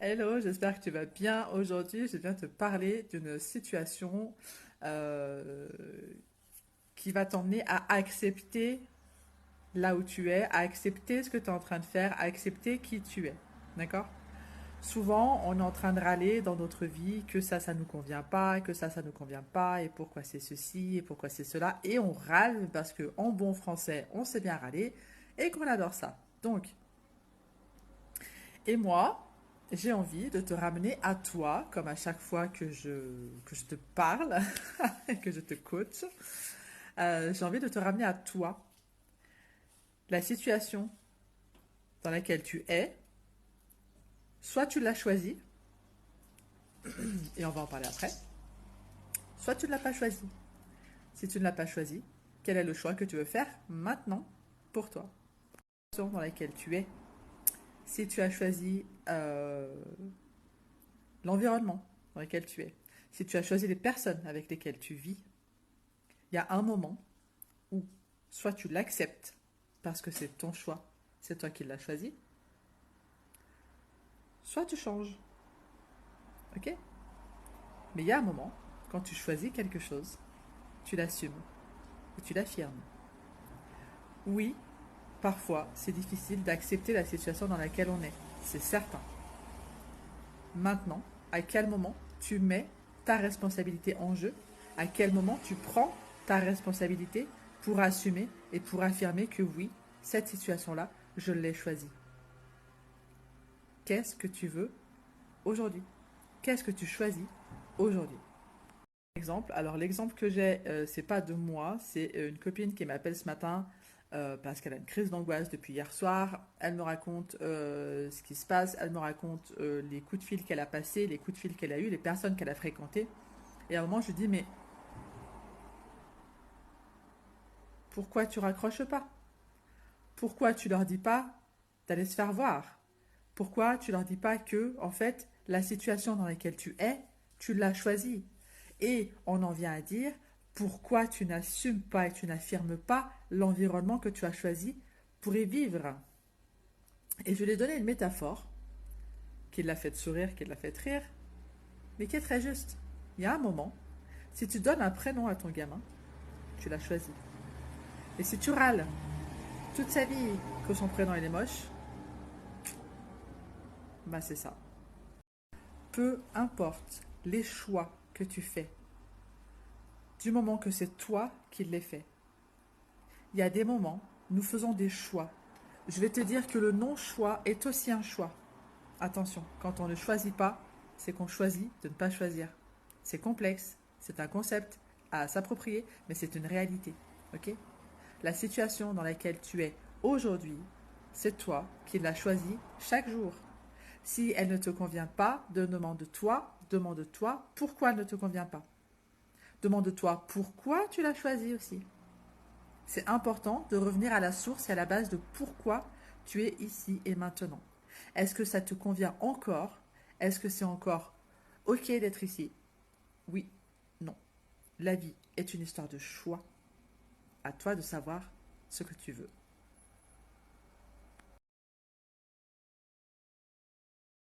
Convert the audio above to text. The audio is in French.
Hello, j'espère que tu vas bien. Aujourd'hui, je viens te parler d'une situation euh, qui va t'emmener à accepter là où tu es, à accepter ce que tu es en train de faire, à accepter qui tu es. D'accord? Souvent, on est en train de râler dans notre vie que ça nous convient pas, que ça nous convient pas, et pourquoi c'est ceci, et pourquoi c'est cela. Et on râle parce que, en bon français, on sait bien râler et qu'on adore ça. Donc, et moi, j'ai envie de te ramener à toi, comme à chaque fois que je te parle, que je te coach. J'ai envie de te ramener à toi, la situation dans laquelle tu es. Soit tu l'as choisie, et on va en parler après, soit tu ne l'as pas choisie. Si tu ne l'as pas choisie, quel est le choix que tu veux faire maintenant pour toi? La situation dans laquelle tu es. Si tu as choisi l'environnement dans lequel tu es, si tu as choisi les personnes avec lesquelles tu vis, il y a un moment où soit tu l'acceptes parce que c'est ton choix, c'est toi qui l'as choisi, soit tu changes. Ok? Mais il y a un moment, quand tu choisis quelque chose, tu l'assumes et tu l'affirmes. Oui, parfois c'est difficile d'accepter la situation dans laquelle on est, c'est certain. Maintenant, à quel moment tu mets ta responsabilité en jeu? À quel moment tu prends ta responsabilité pour assumer et pour affirmer que oui, cette situation-là, je l'ai choisie. Qu'est-ce que tu veux aujourd'hui? Qu'est-ce que tu choisis aujourd'hui? Exemple, alors l'exemple que j'ai, c'est pas de moi, c'est une copine qui m'appelle ce matin parce qu'elle a une crise d'angoisse depuis hier soir. Elle me raconte ce qui se passe, elle me raconte les coups de fil qu'elle a passés, les coups de fil qu'elle a eus, les personnes qu'elle a fréquentées. Et à un moment, je lui dis, mais pourquoi tu raccroches pas? Pourquoi tu leur dis pas d'aller se faire voir? Pourquoi tu leur dis pas que, en fait, la situation dans laquelle tu es, tu l'as choisie? Et on en vient à dire, pourquoi tu n'assumes pas et tu n'affirmes pas l'environnement que tu as choisi pour y vivre? Et je lui ai donné une métaphore qui l'a fait sourire, qui l'a fait rire, mais qui est très juste. Il y a un moment, si tu donnes un prénom à ton gamin, tu l'as choisi. Et si tu râles toute sa vie que son prénom il est moche, bah c'est ça. Peu importe les choix que tu fais, du moment que c'est toi qui les fais. Il y a des moments, nous faisons des choix. Je vais te dire que le non-choix est aussi un choix. Attention, quand on ne choisit pas, c'est qu'on choisit de ne pas choisir. C'est complexe, c'est un concept à s'approprier, mais c'est une réalité. Ok? La situation dans laquelle tu es aujourd'hui, c'est toi qui l'as choisie chaque jour. Si elle ne te convient pas, demande-toi pourquoi elle ne te convient pas. Demande-toi pourquoi tu l'as choisie aussi. C'est important de revenir à la source et à la base de pourquoi tu es ici et maintenant. Est-ce que ça te convient encore? Est-ce que c'est encore OK d'être ici? Oui, non. La vie est une histoire de choix. À toi de savoir ce que tu veux.